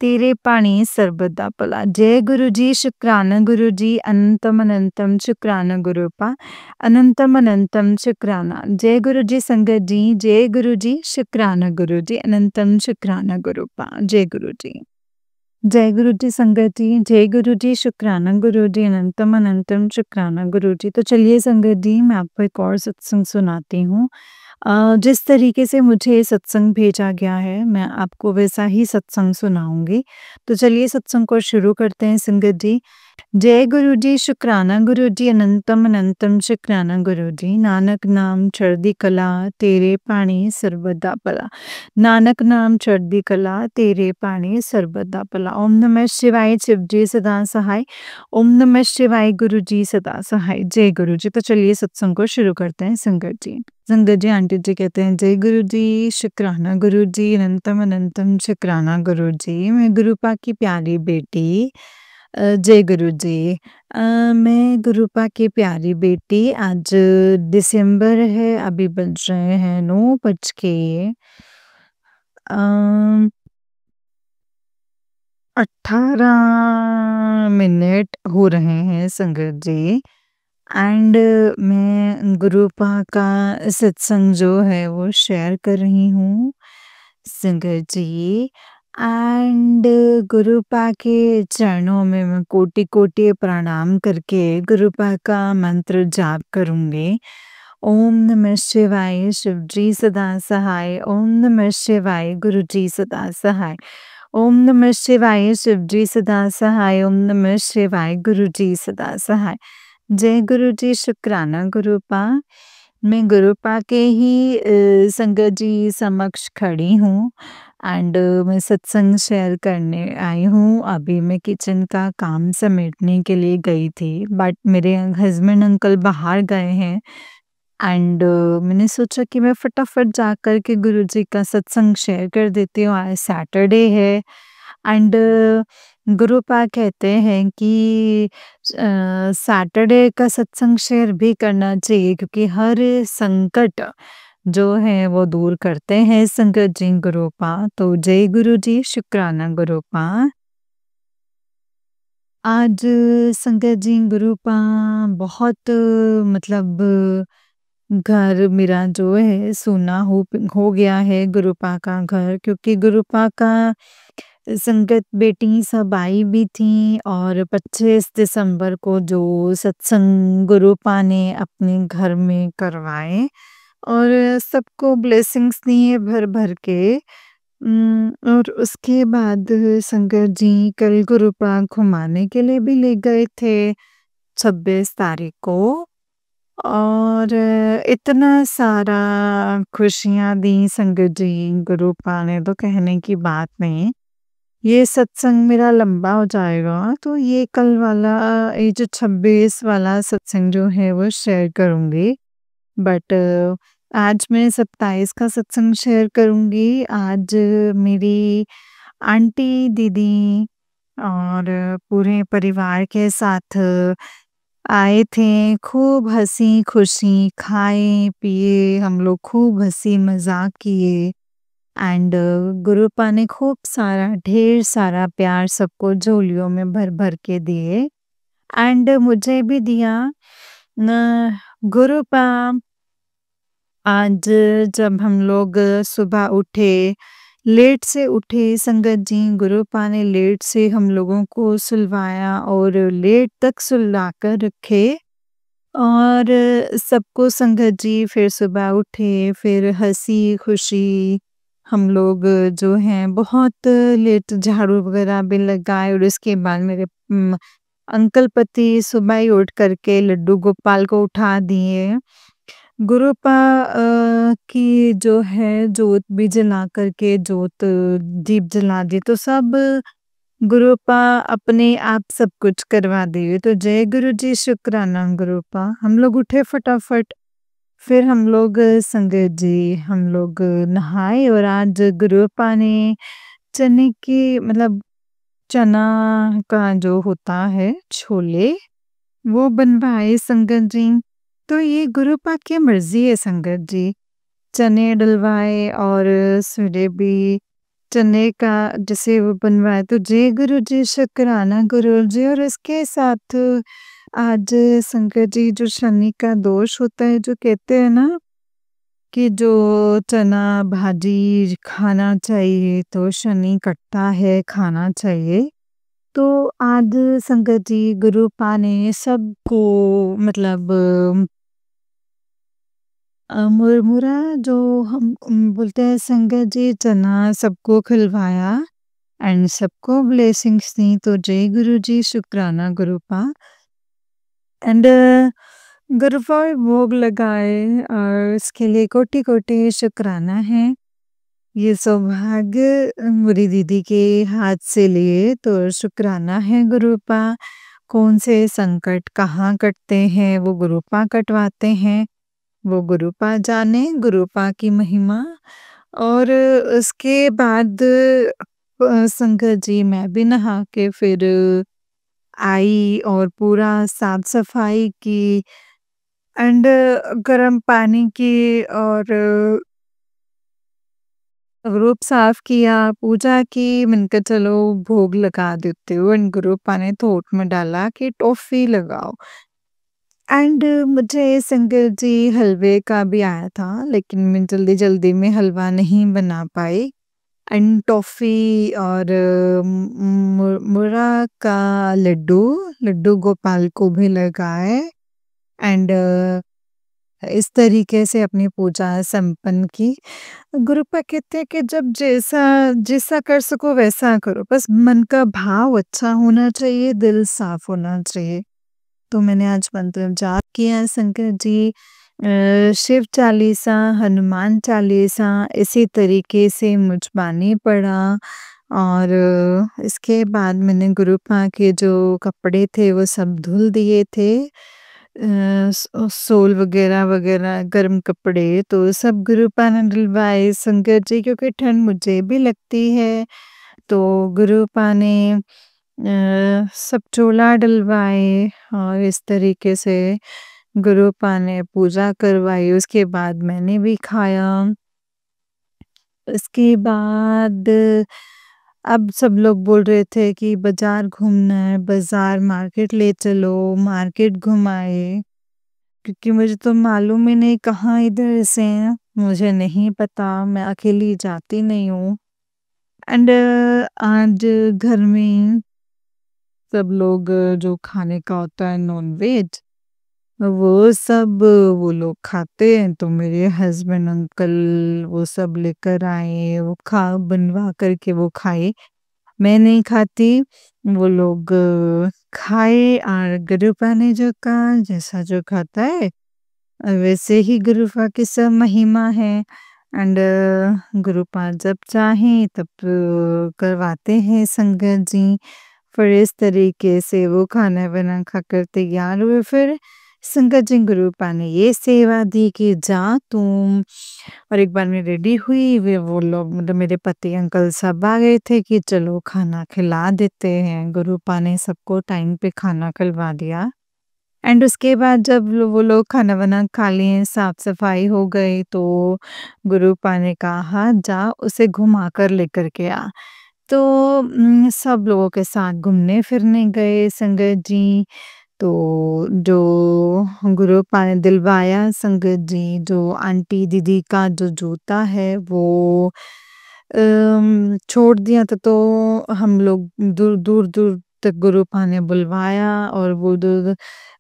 Speaker 1: तेरे पाणी सर्बदा भला। जय गुरुजी, शुक्राना गुरुजी, अनंतम अनंतम शुक्राना गुरुपा, अनंतम अनंतम शुक्राना। जय गुरुजी संगत जी, जय गुरुजी, शुक्राना गुरुजी, अनंतम शुक्राना गुरुपा। जय गुरुजी। जय गुरुजी संगत जी, जय गुरुजी, शुक्राना गुरुजी, अनंतम अनंतम शुक्राना गुरुजी। तो चलिए संगत जी मैं आपको एक और सत्संग सुनाती हूँ। जिस तरीके से मुझे सत्संग भेजा गया है मैं आपको वैसा ही सत्संग सुनाऊँगी। तो चलिए सत्संग को शुरू करते हैं संगत जी। जय गुरु जी, शुक्राना गुरु जी, अनंतम अनंतम शुक्राना गुरु जी। नानक नाम चढ़दी कला, तेरे पाणी सर्वदा भला। नानक नाम चढ़दी कला, तेरे पाणी सर्वदा भला। ओम नमः शिवाय, शिव जी सदा सहाय। ओम नमः शिवाय, गुरु जी सदा सहाय। जय गुरु जी। तो चलिए सत्संग को शुरू करते हैं संगत जी। संगत जी, आंटी जी कहते हैं जय गुरु जी, शुक्राना गुरु जी, अनंतम अनंतम शुक्राना गुरु जी। मैं गुरुपा की प्यारी बेटी, जय गुरु जी। मैं गुरुपा की प्यारी बेटी, आज दिसंबर है, अभी बज रहे हैं 9 बज के 18 मिनट हो रहे हैं संगत जी। एंड मैं गुरुपा का सत्संग जो है वो शेयर कर रही हूँ संगत जी। एंड गुरुपा के चरणों में मैं कोटि कोटि प्रणाम करके गुरुपा का मंत्र जाप करूंगी। ओम नमः शिवाय, शिव जी सदा सहाय। ओम नमः शिवाय, गुरु जी सदा सहाय। ओम नमः शिवाय, शिव जी सदा सहाय। ओम नमः शिवाय, गुरु जी सदा सहाय। जय गुरु जी, शुक्राना गुरुपा। मैं गुरुपा के ही संगत जी समक्ष खड़ी हूँ एंड मैं सत्संग शेयर करने आई हूँ। अभी मैं किचन का काम समेटने के लिए गई थी, बट मेरे हस्बैंड अंकल बाहर गए हैं एंड मैंने सोचा कि मैं फटाफट जाकर के गुरुजी का सत्संग शेयर कर देती हूँ। आज सैटरडे है एंड गुरुपा कहते हैं कि सैटरडे का सत्संग शेयर भी करना चाहिए, क्योंकि हर संकट जो है वो दूर करते हैं संगत जी गुरुपा। तो जय गुरु जी, शुक्राना गुरुपा। आज संगत जी गुरुपा बहुत मतलब घर मेरा जो है सुना हो गया है गुरुपा का घर, क्योंकि गुरुपा का संगत बेटी सब आई भी थी और 25 दिसंबर को जो सत्संग गुरुपा ने अपने घर में करवाए और सबको ब्लेसिंग्स दिए भर भर के। और उसके बाद संगत जी कल गुरुपा घुमाने के लिए भी ले गए थे 26 तारीख को। और इतना सारा खुशियाँ दी संगत जी गुरुपा ने, तो कहने की बात नहीं। ये सत्संग मेरा लंबा हो जाएगा, तो ये कल वाला ये जो 26 वाला सत्संग जो है वो शेयर करूँगी। बट आज मैं 27 का सत्संग शेयर करूँगी। आज मेरी आंटी, दीदी और पूरे परिवार के साथ आए थे। खूब हँसी-खुशी, खाए-पिए, हम लोग खूब हँसी-मज़ाक किए एंड गुरुपा ने खूब सारा ढेर सारा प्यार सबको झोलियों में भर-भर के दिए एंड मुझे भी दिया। न गुरुपा आज जब हम लोग सुबह उठे, लेट से उठे संगत जी, गुरुपा ने लेट से हम लोगों को सुलवाया और लेट तक सुला कर रखे और सबको संगत जी फिर सुबह उठे, फिर हँसी-खुशी हम लोग जो हैं बहुत लेट झाड़ू वगैरह भी लगाए और उसके बाद मेरे अंकल पति सुबह ही उठ करके लड्डू गोपाल को उठा दिए। गुरुपा की जो है जोत भी जला करके जोत दीप जला दिए, तो सब गुरुपा अपने आप सब कुछ करवा दिए। तो जय गुरु जी, शुक्राना गुरुपा। हम लोग उठे फटाफट, फिर हम लोग संगत जी हम लोग नहाए और आज गुरुपा ने चने की मतलब चना का जो होता है छोले वो बनवाए संगत जी। तो ये गुरुपा की मर्जी है संगत जी। चने डलवाए और सुबह भी चने का जैसे वो बनवाए, तो जय गुरु जी, शुक्राना गुरु जी। और इसके साथ आज संगत जी जो शनि का दोष होता है, जो कहते हैं ना कि जो चना भाजी खाना चाहिए तो शनि कटता है, खाना चाहिए। तो आज संगत जी गुरुपा ने सबको मतलब मुरमुरा जो हम बोलते हैं संगत जी, चना सबको खिलवाया एंड सबको ब्लेसिंग्स दी। तो जय गुरु जी, शुक्राना गुरुपा। एंड गुरुपा में भोग लगाए और इसके लिए कोटि-कोटि शुक्राना है। ये सौभाग्य मेरी दीदी के हाथ से लिए तो शुक्राना है गुरुपा। कौन से संकट कहाँ कटते हैं वो गुरुपा कटवाते हैं। वो गुरुपा जाने, गुरुपा की महिमा। और उसके बाद संगत जी मैं भी नहा के फिर आई और पूरा साफ-सफाई की एंड गर्म पानी की और ग्रुप साफ किया, पूजा की, मैंने कहा चलो भोग लगा देती हूँ एंड गुरुपा ने थोट में डाला कि टॉफ़ी लगाओ। एंड मुझे संगत जी हलवे का भी आया था, लेकिन मैं जल्दी-जल्दी में हलवा नहीं बना पाई एंड टॉफ़ी और मुरमुरा का लड्डू गोपाल को भी लगाए एंड इस तरीके से अपनी पूजा संपन्न की। गुरुपा कहते हैं कि जब जैसा जैसा कर सको वैसा करो, बस मन का भाव अच्छा होना चाहिए, दिल साफ होना चाहिए। तो मैंने आज मंत्र जाप किया शंकर जी, शिव चालीसा, हनुमान चालीसा इसी तरीके से मुझ बानी पढ़ा और इसके बाद मैंने गुरुपा के जो कपड़े थे वो सब धुल दिए थे। सोल वगैरह वगैरह गर्म कपड़े तो सब गुरुपा ने डलवाए शंकर जी, क्योंकि ठंड मुझे भी लगती है। तो गुरुपा ने सब चोला डलवाए और इस तरीके से गुरुपा ने पूजा करवाई। उसके बाद मैंने भी खाया। उसके बाद अब सब लोग बोल रहे थे कि बाजार घूमना है, बाजार मार्केट ले चलो, मार्केट घुमाए, क्योंकि मुझे तो मालूम ही नहीं कहाँ इधर से हैं, मुझे नहीं पता, मैं अकेली जाती नहीं हूँ। एंड आज घर में सब लोग जो खाने का होता है नॉन-वेज, वो सब वो लोग खाते हैं, तो मेरे हस्बैंड अंकल वो सब लेकर आए, वो खा बनवा करके वो खाए। मैं नहीं खाती, वो लोग खाए और गुरुपा ने जो कहा जैसा जो खाता है वैसे ही गुरुपा की सब महिमा है एंड गुरुपा जब चाहें तब करवाते हैं संगत जी। फिर इस तरीके से वो खाना बना खाकर तैयार हुए। फिर संगत जी गुरुपा ने ये सेवा दी कि जा तुम। और एक बार मैं रेडी हुई, वे वो लोग मतलब मेरे पति अंकल सब आ गए थे कि चलो खाना खिला देते हैं। गुरुपा ने सबको टाइम पे खाना खिलवा दिया एंड उसके बाद जब वो लोग खाना वाना खा लिए, साफ सफाई हो गई, तो गुरुपा ने कहा जा उसे घुमा कर लेकर के आ। तो सब लोगों के साथ घूमने फिरने गए संगत जी। तो जो गुरुपा ने दिलवाया संगत जी, जो आंटी दीदी का जो जूता है वो छोड़ दिया था, तो हम लोग दूर दूर दूर तक गुरुपा ने बुलवाया और वो दूर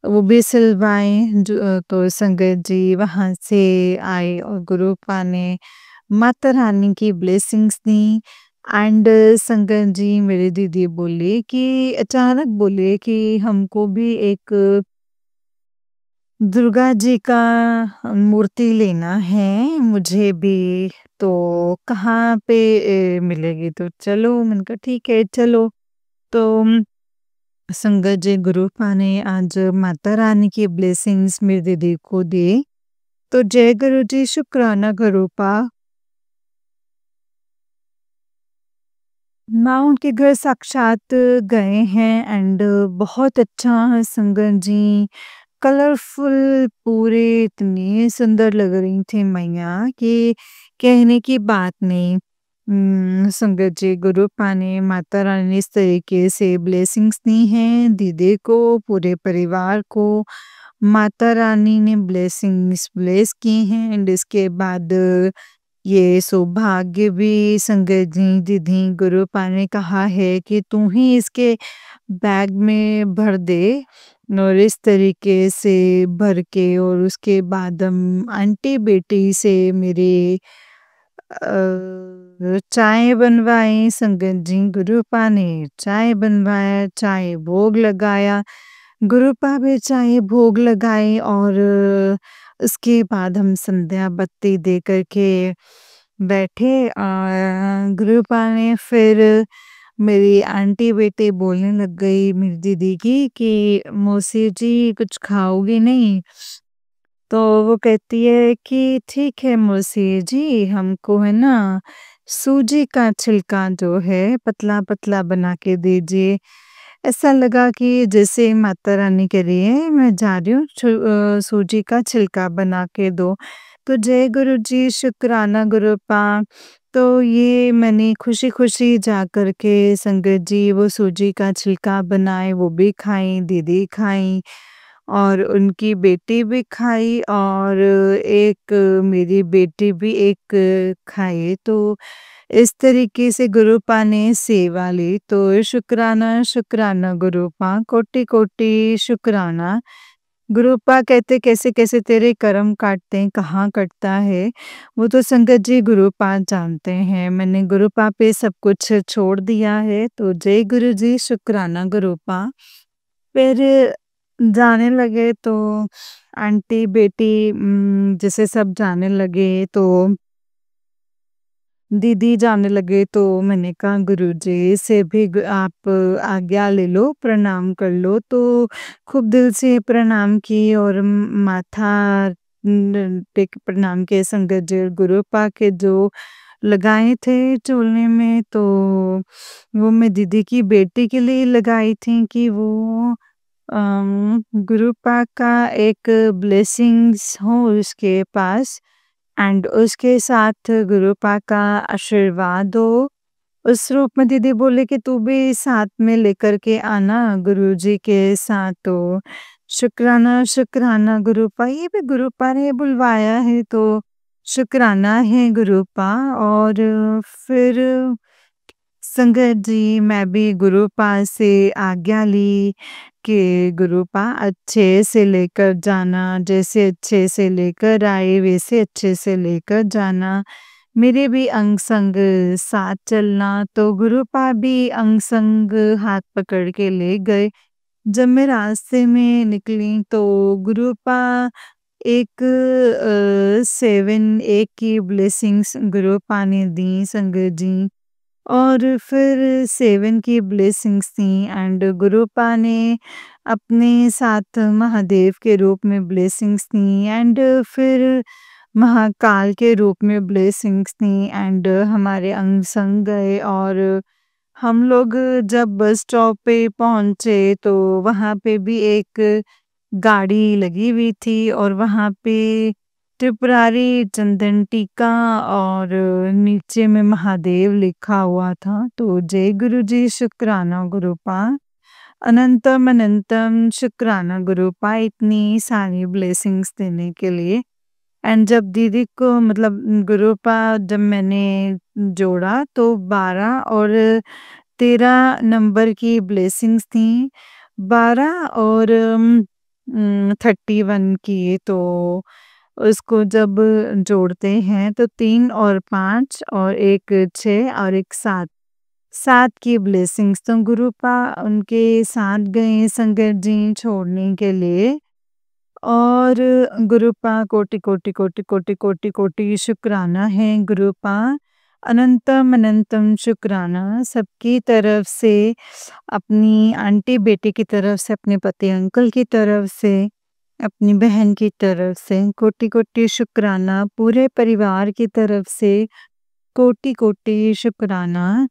Speaker 1: वो भी सिलवाए जो तो संगत जी वहाँ से आए और गुरुपा ने माता रानी की ब्लेसिंग्स दी एंड संगत जी मेरी दीदी बोली कि अचानक बोले कि हमको भी एक दुर्गा जी का मूर्ति लेना है मुझे भी, तो कहाँ पे मिलेगी? तो चलो मैंने कहा ठीक है चलो। तो संगत जी गुरुपा ने आज माता रानी की ब्लेसिंग्स मेरी दीदी को दी। तो जय गुरु जी, शुक्राना गुरुपा। माँ उनके घर साक्षात गए हैं एंड बहुत अच्छा संगत जी, कलरफुल पूरे इतनी सुंदर लग रही थी मैया कि कहने की बात नहीं। संगत जी गुरुपा ने माता रानी ने इस तरीके से ब्लेसिंग्स दी हैं दीदी को, पूरे परिवार को। माता रानी ने ब्लेसिंग्स ब्लेस की हैं एंड इसके बाद ये सौभाग्य भी संगत जी दीदी गुरुपा ने कहा है कि तू ही इसके बैग में भर दे और इस तरीके से भर के और उसके बाद हम आंटी बेटी से मेरे चाय बनवाई संगत जी, गुरुपा ने चाय बनवाया, चाय भोग लगाया, गुरुपा भी चाय भोग लगाई और उसके बाद हम संध्या बत्ती दे कर के बैठे। गुरुपा ने फिर मेरी आंटी बेटे बोलने लग गई मेरी दीदी की कि मौसी जी कुछ खाओगी नहीं? तो वो कहती है कि ठीक है मौसी जी, हमको है ना सूजी का छिलका जो है पतला पतला बना के दीजिए। ऐसा लगा कि जैसे माता रानी कह रही है मैं जा रही हूँ सूजी का छिलका बना के दो। तो जय गुरु जी, शुक्राना गुरुपा। तो ये मैंने खुशी खुशी जा कर के संगत जी वो सूजी का छिलका बनाए, वो भी खाई, दीदी खाई और उनकी बेटी भी खाई और एक मेरी बेटी भी एक खाई। तो इस तरीके से गुरुपा ने सेवा ली। तो शुक्राना शुक्राना गुरुपा, कोटि कोटि शुक्राना। गुरुपा कहते कैसे कैसे तेरे कर्म काटते हैं, कहाँ कटता है वो तो संगत जी गुरुपा जानते हैं। मैंने गुरुपा पे सब कुछ छोड़ दिया है। तो जय गुरु जी, शुक्राना गुरुपा। फिर जाने लगे तो आंटी बेटी जैसे सब जाने लगे तो दीदी जाने लगे तो मैंने कहा गुरुजी से भी आप आज्ञा ले लो, प्रणाम कर लो। तो खूब दिल से प्रणाम की और माथा टेक प्रणाम के संगत जी गुरुपा के जो लगाए थे चोलने में तो वो मैं दीदी की बेटी के लिए लगाई थी कि वो गुरुपा का एक ब्लेसिंग्स हो उसके पास एंड उसके साथ गुरुपा का आशीर्वाद हो। उस रूप में दीदी बोले कि तू भी साथ में लेकर के आना गुरुजी के साथ। तो शुक्राना शुक्राना गुरुपा, ये भी गुरुपा ने बुलवाया है तो शुक्राना है गुरुपा। और फिर संगत जी मैं भी गुरुपा से आज्ञा ली कि गुरुपा अच्छे से लेकर जाना, जैसे अच्छे से लेकर आए वैसे अच्छे से लेकर जाना, मेरे भी अंग संग साथ चलना। तो गुरुपा भी अंग संग हाथ पकड़ के ले गए। जब मैं रास्ते में निकली तो गुरुपा एक 7 एक की ब्लेसिंग्स गुरुपा ने दी संगत जी। और फिर 7 की ब्लेसिंग्स थी एंड गुरुपा ने अपने साथ महादेव के रूप में ब्लेसिंग्स थी एंड फिर महाकाल के रूप में ब्लेसिंग्स थी एंड हमारे अंग संग गए। और हम लोग जब बस स्टॉप पे पहुंचे तो वहां पे भी एक गाड़ी लगी हुई थी और वहां पे त्रिपुरारी चंदन टीका और नीचे में महादेव लिखा हुआ था। तो जय गुरु जी, शुक्राना गुरुपा, अनंतम अनंतम शुक्राना गुरुपा इतनी सारी ब्लेसिंग्स देने के लिए। एंड जब दीदी को मतलब गुरुपा जब मैंने जोड़ा तो 12 और 13 नंबर की ब्लेसिंग्स थी। 12 और 31 की। तो उसको जब जोड़ते हैं तो 3 और 5 और एक 6 और एक 7, 7 की ब्लेसिंग्स। तो गुरुपा उनके साथ गए संगत जी छोड़ने के लिए। और गुरुपा कोटि कोटि कोटि कोटि कोटि कोटि शुक्राना है गुरुपा, अनंतम अनंतम शुक्राना सबकी तरफ से, अपनी आंटी बेटे की तरफ से, अपने पति अंकल की तरफ से, अपनी बहन की तरफ से कोटि कोटि शुक्राना, पूरे परिवार की तरफ से कोटि कोटि शुक्राना।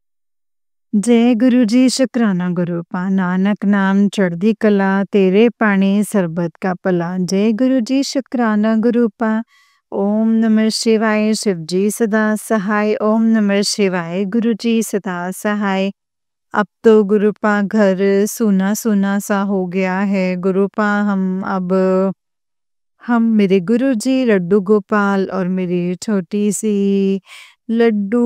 Speaker 1: जय गुरु जी, शुक्राना गुरुपा, नानक नाम चढ़दी कला, तेरे पानी सरबत का पला। जय गुरु जी, शुक्राना गुरुपा। ओम नमः शिवाय, शिव जी सदा सहाय। ओम नमः शिवाय, गुरु जी सदा सहाय। अब तो गुरुपा घर सूना सूना सा हो गया है। गुरुपा हम मेरे गुरुजी लड्डू गोपाल और मेरी छोटी सी लड्डू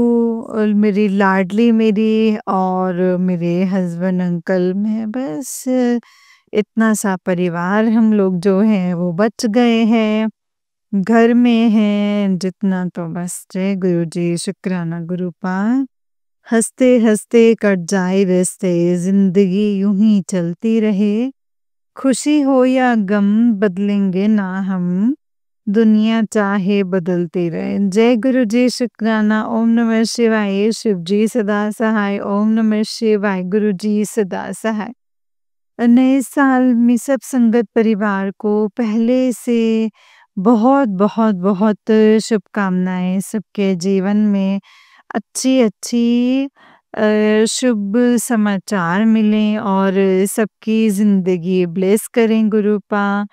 Speaker 1: और मेरी लाडली मेरी और मेरे हस्बैंड अंकल में बस इतना सा परिवार हम लोग जो हैं वो बच गए हैं। घर में है जितना तो बस। जय गुरु जी, शुक्राना गुरु पाक। हँसते हँसते कट जाए रिश्ते, जिंदगी यूं ही चलती रहे। खुशी हो या गम बदलेंगे ना हम, दुनिया चाहे बदलती रहे। जय गुरु जी, शुक्राना। ओम नमः शिवाय। शिव जी सदा सहाय। ओम नमः शिवाय। गुरु जी सदा सहाय। नए साल में सब संगत परिवार को पहले से बहुत बहुत बहुत शुभकामनाएं। सबके जीवन में अच्छी अच्छी शुभ समाचार मिलें और सबकी ज़िंदगी ब्लेस करें गुरु पा।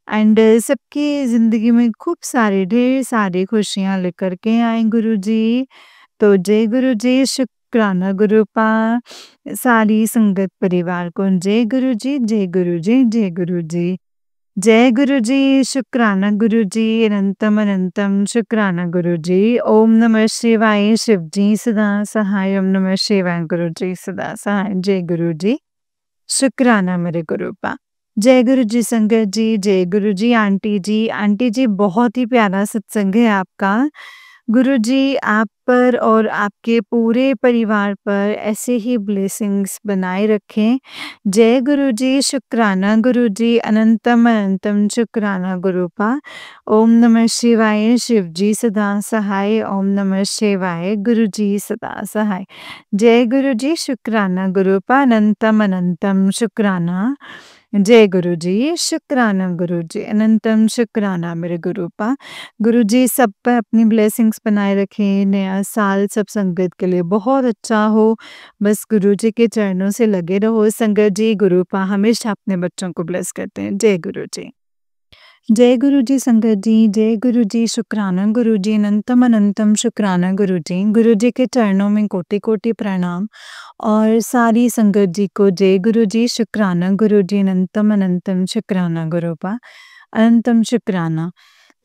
Speaker 1: एंड सबकी ज़िंदगी में खूब सारे ढेर सारी खुशियाँ लेकर के आए गुरु जी। तो जय गुरु जी, शुक्राना गुरु पा। सारी संगत परिवार को जय गुरु जी, जय गुरु जी, जय गुरु जी। जय गुरु जी, शुक्राना गुरु जी, अनंतम अनंतम शुक्राना गुरु जी। ओम नमः शिवाय। शिव जी सदा सहाय। ओम नमः शिवाय। गुरु जी सदा सहाय। जय गुरु जी, शुक्राना मेरे गुरु पा। जय गुरु जी संगत जी, जय गुरु जी आंटी जी। आंटी जी बहुत ही प्यारा सत्संग है आपका। गुरु जी आप पर और आपके पूरे परिवार पर ऐसे ही ब्लेसिंग्स बनाए रखें। जय गुरु जी, शुक्राना गुरु जी, अनंतम अनंतम शुक्राना गुरु पा। ओम नमः शिवाय। शिव जी सदा सहाय। ओम नमः शिवाय। गुरु जी सदा सहाय। जय गुरु जी, शुक्राना गुरु पा। अनंतम अनंतम शुक्राना। जय गुरु जी, शुक्राना गुरु जी, अनंतम शुक्राना मेरे गुरु पा। गुरु जी सब पर अपनी ब्लेसिंग्स बनाए रखें। नया साल सब संगत के लिए बहुत अच्छा हो। बस गुरु जी के चरणों से लगे रहो संगत जी। गुरु पा हमेशा अपने बच्चों को ब्लेस करते हैं। जय गुरु जी। जय गुरु जी संगत जी, जय गुरु जी, शुक्राना गुरु जी, अनंतम अनंतम शुक्राना गुरु जी। गुरु जी के चरणों में कोटि कोटि प्रणाम और सारी संगत जी को जय गुरु जी, शुक्राना गुरु जी, अनंतम अनंतम शुक्राना गुरु पा। अनंतम शुक्राना।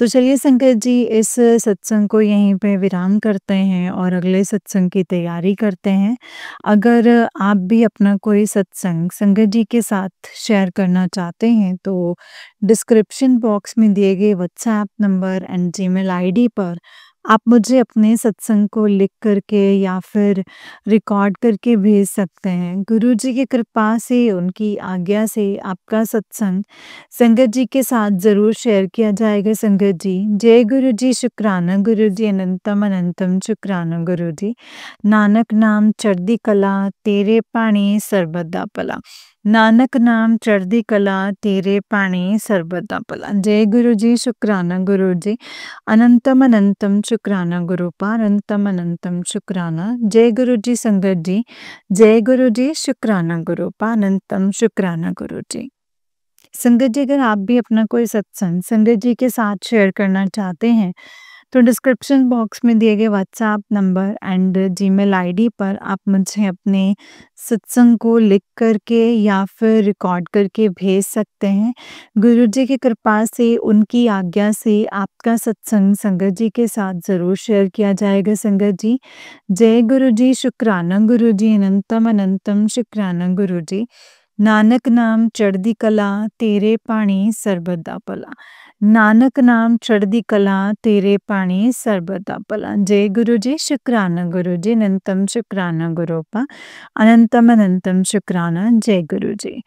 Speaker 1: तो चलिए संगत जी इस सत्संग को यहीं पे विराम करते हैं और अगले सत्संग की तैयारी करते हैं। अगर आप भी अपना कोई सत्संग संगत जी के साथ शेयर करना चाहते हैं तो डिस्क्रिप्शन बॉक्स में दिए गए WhatsApp number and Gmail ID पर आप मुझे अपने सत्संग को लिख करके या फिर रिकॉर्ड करके भेज सकते हैं। गुरु जी की कृपा से, उनकी आज्ञा से आपका सत्संग संगत जी के साथ ज़रूर शेयर किया जाएगा संगत जी। जय गुरु जी, शुक्राना गुरु जी, अनंतम अनंतम शुक्राना गुरु जी। नानक नाम चढ़दी कला, तेरे पानी सरबत भला। नानक नाम चढ़दी कला, तेरे पानी सरबत भला। जय गुरु जी, शुक्राना गुरु जी, अनंतम अनंतम शुक्राना गुरु पा। अनंतम अनंतम शुक्राना। जय गुरु जी संगत जी, जय गुरु जी, शुक्राना गुरु पा। अनंतम शुक्राना गुरु जी। संगत जी अगर आप भी अपना कोई सत्संग संगत जी के साथ शेयर करना चाहते हैं तो डिस्क्रिप्शन बॉक्स में दिए गए WhatsApp number and Gmail ID पर आप मुझे अपने सत्संग को लिख करके या फिर रिकॉर्ड करके भेज सकते हैं। गुरु जी की कृपा से, उनकी आज्ञा से आपका सत्संग संगत जी के साथ ज़रूर शेयर किया जाएगा संगत जी। जय गुरु जी, शुक्राना गुरु जी, अनंतम अनंतम शुक्राना गुरु जी। नानक नाम चढ़दी कला, तेरे पानी सरबत भला। नानक नाम चढ़दी कला, तेरे पानी सरबत भला। जय गुरु जी, शुक्राना गुरु जी, अनंतम शुक्राना गुरु पा। अनंतम अनंतम शुक्राना। जय गुरु जी।